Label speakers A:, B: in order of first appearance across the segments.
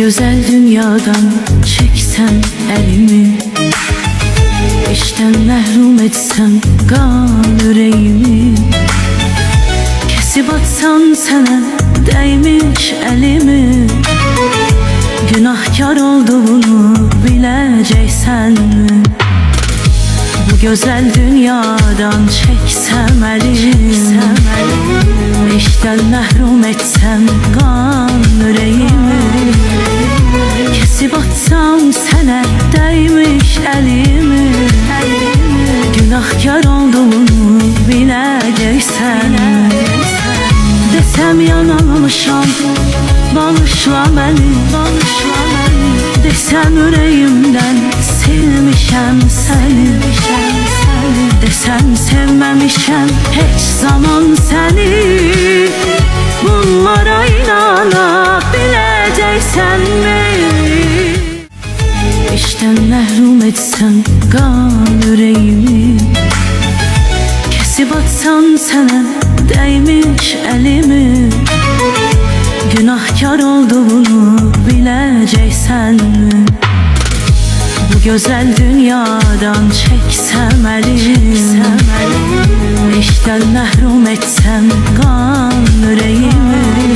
A: güzel dünyadan çeksen elimi, işten məhrum etsen qan ürəyimi, kesip atsan sənə dəymiş əlimi, günahkar olduğunu biləcəksən mi? Bu güzel dünyadan çeksem elimi, işten məhrum etsem qan ürəyimi, kesip atsam sənə dəymiş əlimi, günahkar olduğunu biləcəksən. Desem yanılmışam, bağışla məni, desem ürəyimdən silmişəm səni, desem sevməmişəm heç zaman səni. Bunlara inana biləcəksən-mi? İşten məhrum etsən qan ürəyimi, kesip atsan sənə dəymiş əlimi, günahkar olduğunu biləcəksən-mi? Bu güzel dünyadan çeksem elimi, işten məhrum etsem qan ürəyimi,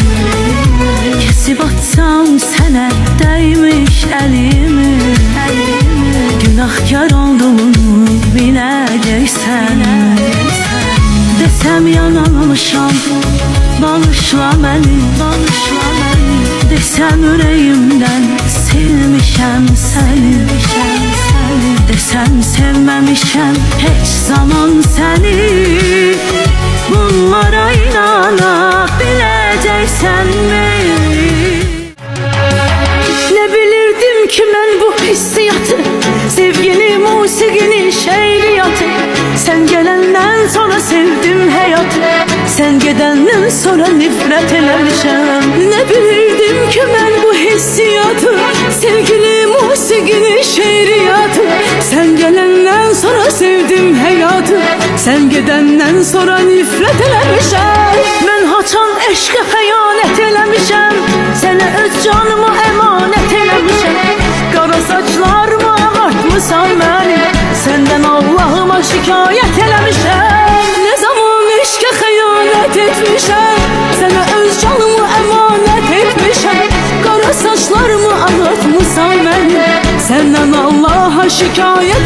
A: kesip atsam sənə dəymiş əlimi, günahkar olduğunu biləcəksən. Desem yanılmışam, bağışla məni, desem ürəyimdən silmişəm səni, desem sevməmişəm heç zaman səni. Bunlara inana biləcəksən-mi? Ne bilirdim ki mən bu hissiyatı, sevgini, musiqini, şeiriyatı. Sen gelenden sonra sevdim hayatı, sen gedenden sonra nifret eləmişəm. Ne bilirdim ki mən bu hissiyatı, sevgini, musiqini, şeiriyatı. Sen gelenden sonra sevdim hayatı, sen gedenden sonra nifret eləmişəm. Mən haçan eşqə xəyanət eləmişəm, sənə öz canımı əmanət eləmişəm. Qara saçlarımı ağartmısan məni, səndən Allahıma şikayət eləmişəm. Ne zaman eşqə xəyanət etmişəm, sənə öz canımı əmanət etmişəm. Qara saçlarımı ağartmısan məni, səndən Allaha şikayət